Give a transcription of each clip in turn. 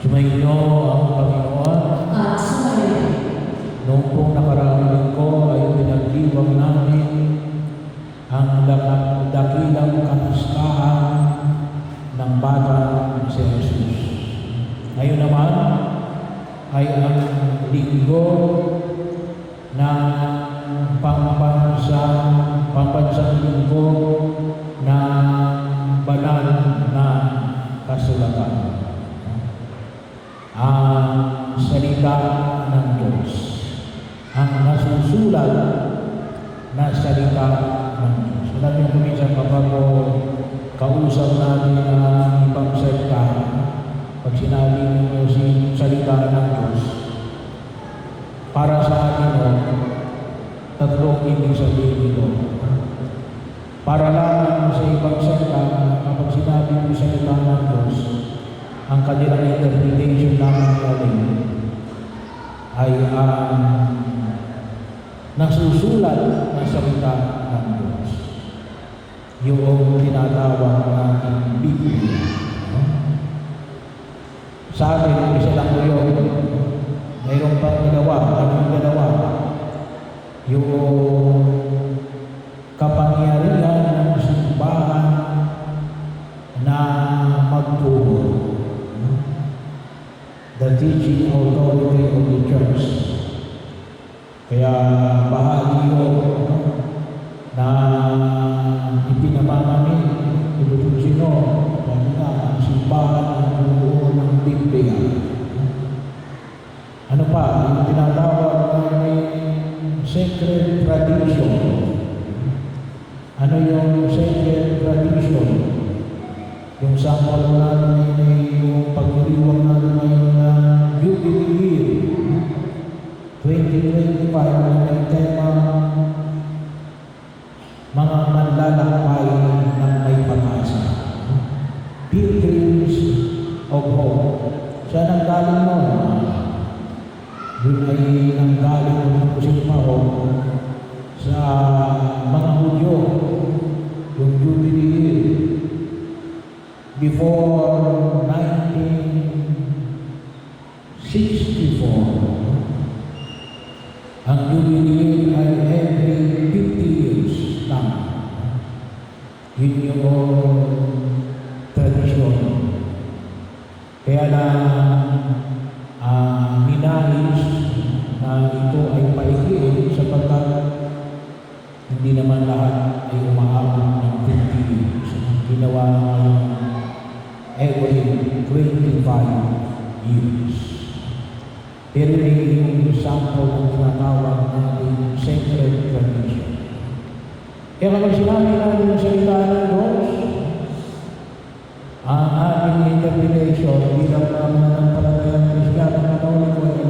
Sumainyo ang Panginoon. At sumayo. Noong pong nakaraang linggo ay pinagdiwang namin ang dakilang kapistahan ng batang si Jesus. Ngayon naman ay ang linggo ng pambansang linggo ng banal na kasulatan. Ang salita ng Diyos, ang nasusulat na salita ng Diyos. Alam niyo kung minsan kapag kausap natin ang ibang salita, pag sinabi niyo si salita ng Diyos, para sa atin tatlong ibig sabihin ito. Para lang sa ibang salita, kapag sinabi mo salita ng Diyos, ang kanilang interpretation namin ay ang nasusulat na salita ng Diyos. Yung tinatawag natin Biblia. Sa atin, isa lang po yun. Mayroon pang dalawa. Ano yung dalawa? Yung kapangyarihan ng simbahan na magturo. The teaching authority of the church. Kaya bahagi yun na ipinamamamin kung sino na ang simbahan ng buo ng Biblia. Ano pa? Yung tinatawag na may sacred tradition. Ano yung sacred tradition? Yung sample natin ay yung pagdiriwang natin ngayon na Jubilee Year 2025 na may tema mga manlalakbay ng may pag-asa. Pilgrims of Hope. Saan ang galing nun? Yun ay nanggaling ng Pusimao sa mga Hudyo, yung Jubilee Year. Before 1964, ang Jubilee ay every 50 years lang. Yun yung tradisyon. Kaya na ninais na ito ay paikliin sapagkat hindi naman lahat ay umaabot ng 50 years. Ginawa every 25 years. Pero yung sample ng tinatawag natin sacred tradition. Kaya kapag sinabi natin ang salita ng Diyos, ang ating interpretation bilang mananampalatayang Kristiyano na Katoliko ay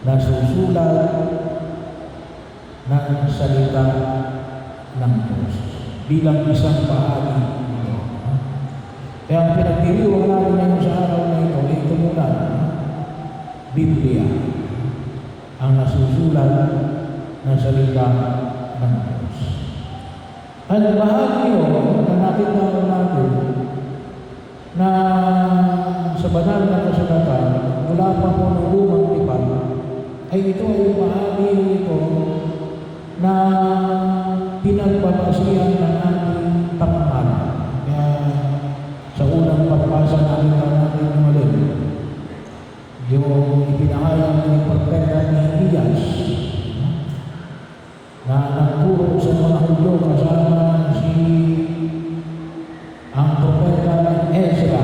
nasusulat ng salita ng Diyos bilang isang bahagi nito. Kaya ang pinagdiriwang natin ngayon sa araw na ito ay ito muna, Biblia, ang nasusulat ng salita ng Diyos. At bahagi yun na nakita natin na sa banal na kasulatan, mula pa po ng lumang tipan, ay ito ay bahagi ito na pinagbabasihan ng ating pagmamahal. Kaya sa unang pagbasa natin muli, yung ipinahayag ng propeta ni Elias na nagturo sa mga Hudyo kasama si ang propeta ng Ezra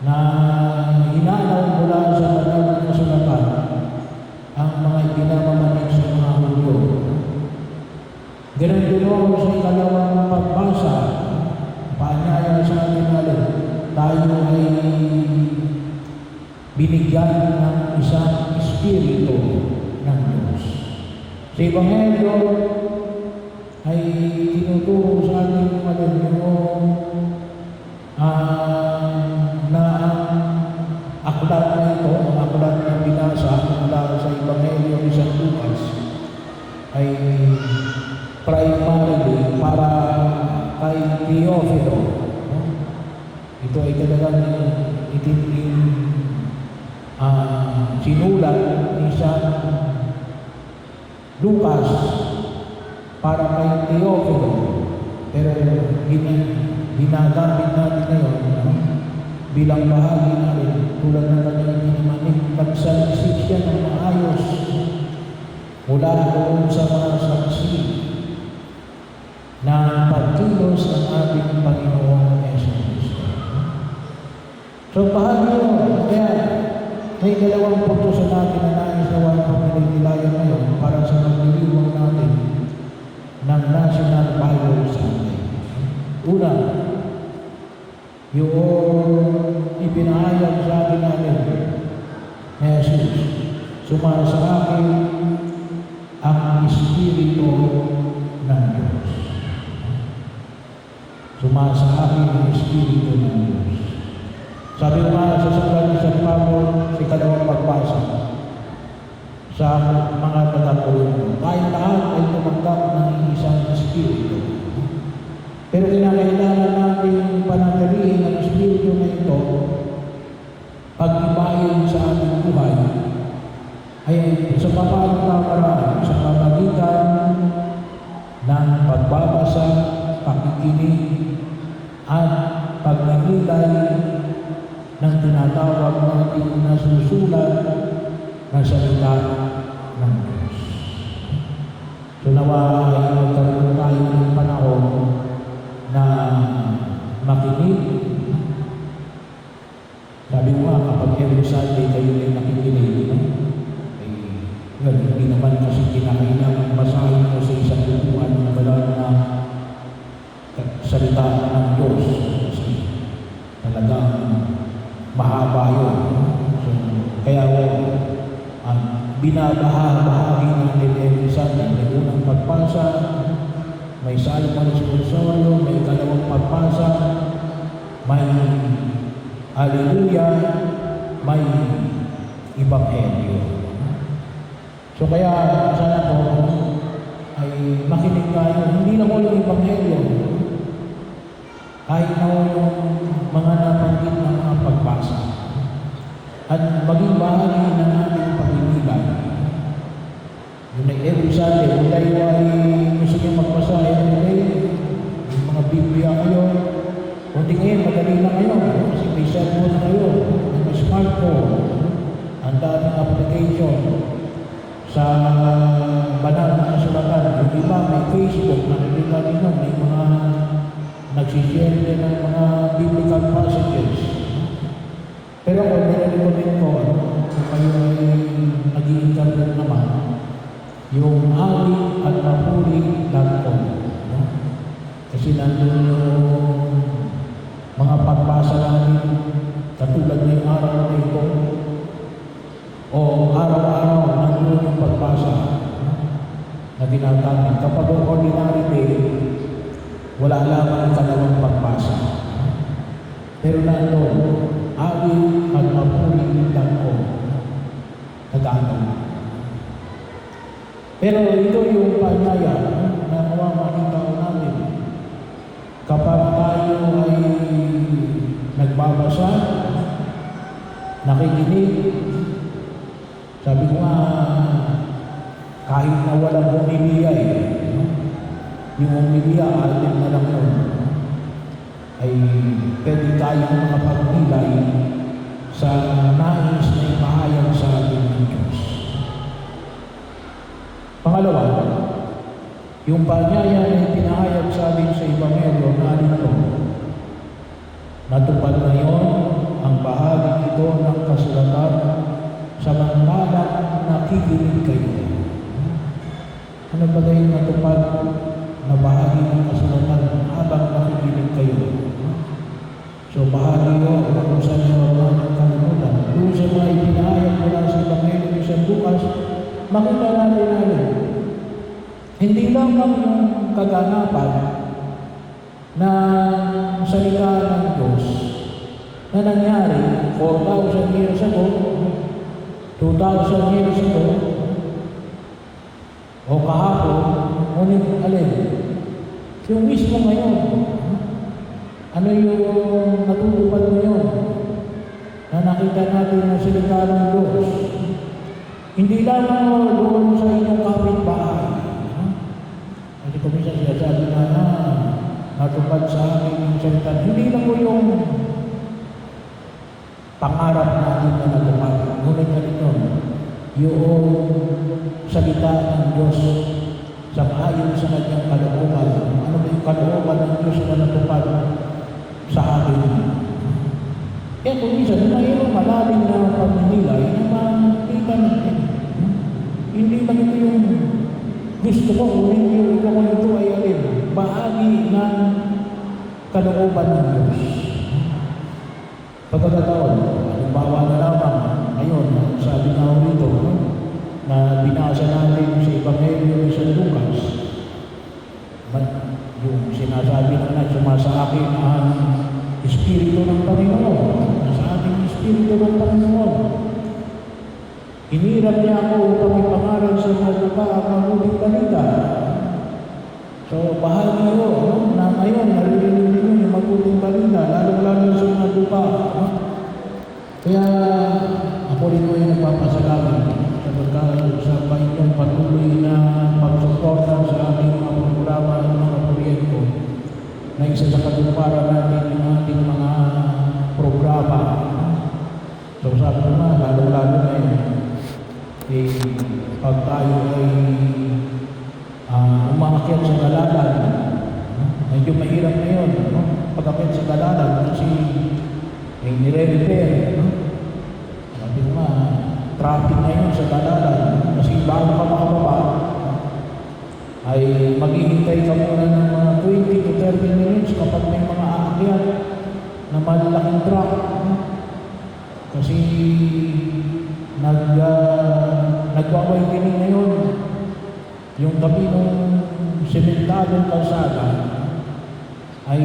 na hinanaw mula sa banal na kasulatan ang mga ipinamamanig sa mga Hudyo. Ganun din ako sa ikalawang pagbasa, paanyaya sa atin natin, tayo ay binigyan ng isang espiritu ng Diyos. Sa Ebanghelyo ay tinuturo sa ating yung na ang aklat na ito, ang aklat na binasa mula sa Ebanghelyo ni San Lucas ay primarily para kay Teofilo. Ito ay talagang San Lucas para kay Teofilo. Pero ginagamit natin ngayon bilang bahagi natin tulad ng kanyang pinamanig. Nagsalisip siya ng maayos mula doon sa mga saksi na pagkilos ng ating Panginoong Jesus. So bahagi yun. Kaya may 2 puntos natin na nais na wala pang pinagnilayan ngayon para sa magliliwang natin ng National Bible Sunday. Una, yung ipinahayag sa atin natin na Jesus, sumasa akin ang Espiritu ng Diyos. Sumasa akin ang Espiritu ng Diyos. Sabi ko nga sa sulat ni San Pablo, sa ikalawang pagbasa sa mga taga-Korinto, tayo lahat ay tumanggap ng isang Espiritu. Pero kinakailangan natin panatilihin ang Espiritu na ito pag-ibayin sa ating buhay ay sa papalang paraan, sa pamagitan ng pagbabasa, pakikinig, at pagnanilay ng tinatawag natin na susulat ng salita ng Diyos. So nawa ay magkaroon tayo ng panahon na makinig. Sabi ko nga, kapag every Sunday kayo ay nakikinig, hindi naman kasi kinakailangan basahin mo sa isang lutuan ng balang na salita ng Diyos. Kasi talagang mahaba yun. So, kaya binabahagi natin every Sunday. May unang pagpasa, may salmo responsorio, may ikalawang pagpasa, may Hallelujah, may Ebanghelyo. So kaya sana po ay makinig tayo. Hindi lang yung Ebanghelyo. Kahit na yung mga nabanggit na mga pagbasa. At maging bahagi ng ating pag-inilan. Yun ay every Sunday, kung tayo ay gusto niyo magbasa every day, yung mga Biblia kayo, kung tingin, madali na kayo. Kasi may cellphone kayo, may smartphone, ang daming application sa banal na kasulatan. Yung iba, may Facebook, nakikita nyo, may mga nagsishare din ng mga biblical passages. Pero kung nilalimutin ko, kung kayo ay nag-i-interpret naman, yung ali@mapuri.com. Kasi nandun yung mga pagbasa natin, katulad ng araw na ito, o araw-araw nandun yung pagbasa na ginagamit. Kapag ang ordinary day, wala lamang kalawang pagbasa. Pero nandun, ali@mapuri.com. Nag-ano. Pero ito yung panyaya na makita natin. Kapag tayo ay nagbabasa, nakikinig, sabi ko nga, kahit na walang humiliya yung humiliya, atin na lang yun, ay pwede tayong makapagnilay sa nais na ipahayag sa atin ng Diyos. Pangalawa, yung panyaya na pinahayag sa atin sa Ebanghelyo na alito, natupad na yun ang bahagi ito ng kasulatan samantalang nakikinig kayo. Ano ba yung natupad na bahagi ng kasulatan habang nakikinig kayo? So bahagi yun, kung saan nyo ang kalimutan. Doon sa mga ipinahayag mula sa Ebanghelyo ni San Lucas, makita natin hindi lang yung kaganapan na salita ng Diyos na nangyari 4,000 years ago, 2,000 years ago, o kahapon, ngunit alin. Yung mismo ngayon, ano yung natutupad ngayon na nakita natin ng salita ng Diyos? Hindi lamang doon sa inyong kapitbahay. Kasi kung minsan sinasabi na natupad sa akin yung salita. Hindi lang po yung pangarap natin na natupad. Ngunit ganito, yung salita ng Diyos sa ayon sa kanyang kalooban. Ano ba yung kalooban ng Diyos na natupad sa akin? Kaya kung minsan, mayroong malalim na pagninilay na makikita natin. Hindi lang ito yung gusto ko, hindi ito kung ito ay alin. Bahagi ng kalooban ng Diyos. Pagkakataon, halimbawa na lamang, ngayon, sabi nga rito, na binasa natin sa Ebanghelyo ni San Lucas, yung sinasabi na sumasa akin ang Espiritu ng Panginoon, sa ating Espiritu ng Panginoon. Hinirap niya ako upang ipangaral sa mga lupa ang mabuting balita. So, bahagi ko, na ngayon, naririnig ninyo yung mabuting balita, lalong-lalo sa mga lupa. Kaya, ako rin ko yung nagpapasalamat sa inyong patuloy na pagsuporta sa ating mga programa at mga proyekto na isa sa katuparan natin yung ating mga programa. So sabi ko na, lalo-lalo na yun, pag tayo ay umakyat sa dalalan, medyo mahirap na yun, pag-akyat sa dalalan kasi nire-repair. Sabi ko na, traffic na yun sa dalalan kasi bago ka makababa ay maghihintay ka muna ng mga 20 to 30 minutes kapag may mga aakyat na malalaking truck. Kasi nagwaway-wining na yun yung tabi ng sementadong kalsada ay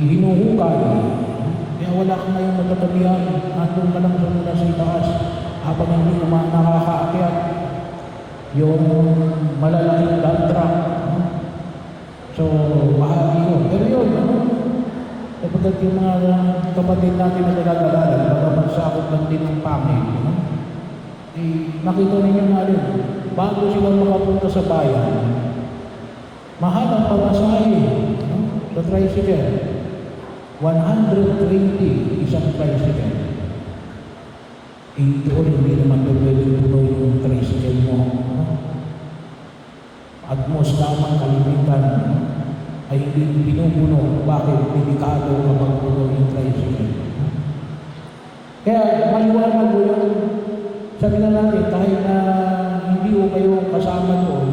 hinuhukay. Kaya wala kang ngayong matatabihan, nandun ka lang sa muna sa itaas habang hindi nakakaakyat yung malalaking dump truck. So, bahagi yun. Pero yun, kapag yung mga kapatid natin na nagagalalan, magapagsakot lang din ng pangin, nakita ninyo nga rin, bago sila makapunta sa bayan, mahal ang pamasahe sa tricycle. 120 isang tricycle. Doon hindi naman pwede tuloy yung tricycle mo. At most lamang kalimitan ay hindi pinupuno. Bakit? Delikado kapag puno yung tricycle. Kaya maliwanag ko yung sabi na natin, kahit na hindi ko kayo kasama doon,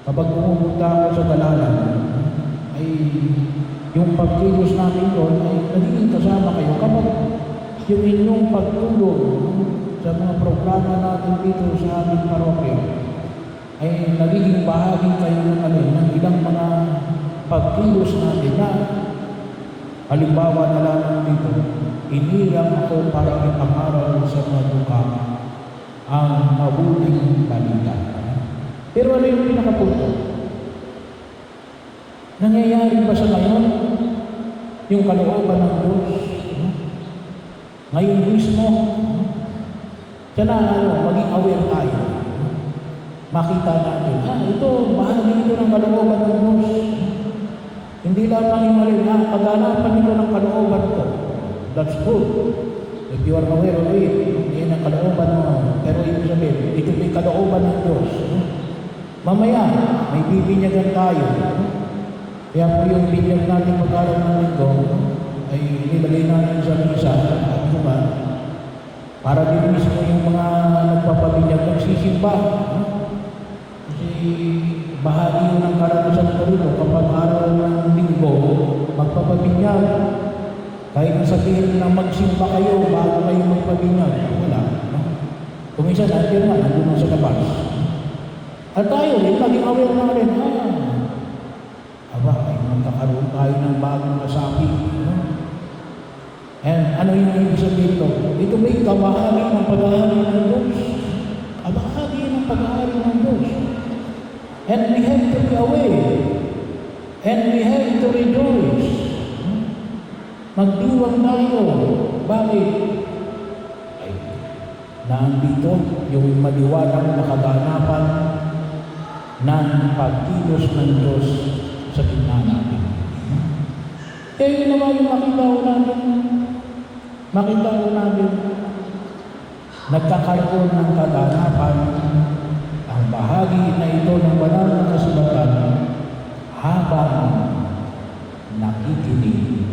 kapag pumunta ako sa dalalan, ay yung pagkilos natin doon ay nagiging kasama kayo kapag yung inyong pagtulong sa mga programa natin dito sa aming parokya ay nagiging bahagi kayo ng ilang mga pagkilos natin na halimbawa na lamang dito, inilang ako para ipangaral sa mga lupa ang mabuting balita. Pero ano yung pinakapunto? Nangyayari ba sa ngayon yung kalooban ng Diyos? Ngayon mismo, sana maging aware tayo. Makita natin, ito, bahagi ito ng kalooban ng Diyos. Hindi lamang yung malin, pag-anapan ito ng kalooban ko. That's good. If you are aware of it, yan ang kalooban mo. Pero ibig sabihin, ito may kalooban ng Diyos. Mamaya, may bibinyagan tayo. Kaya po yung binyag natin mag-aral ng linggo, ay nilagay natin sa misa, at diba, para din mismo yung mga nagpapabinyag nagsisimba. Kasi bahagi yun ng karanasan ko rito, kapag araw ng linggo, magpapabinyag. Kahit nasabihin na magsimba kayo bago kayo magpabinyag, wala. Kung isa natin na, nandun sa labas. At tayo rin, maging aware na rin, ay magkakaroon tayo ng bagong kasapi. And ano yung ibig sabihin ito? Ito may kabahagi ng pag-ahari ng Diyos. Kabahagi ng pag-ahari ng Diyos. And we have to be aware. And we have to rejoice. Magdiwang tayo. Bakit? Ay, na andito yung maliwanag na kaganapan ng pagkilos ng Diyos sa gitna natin. Yun naman yung makita ho natin, nagkakaroon ng kaganapan ang bahagi na ito ng banal na kasulatan habang nakikinig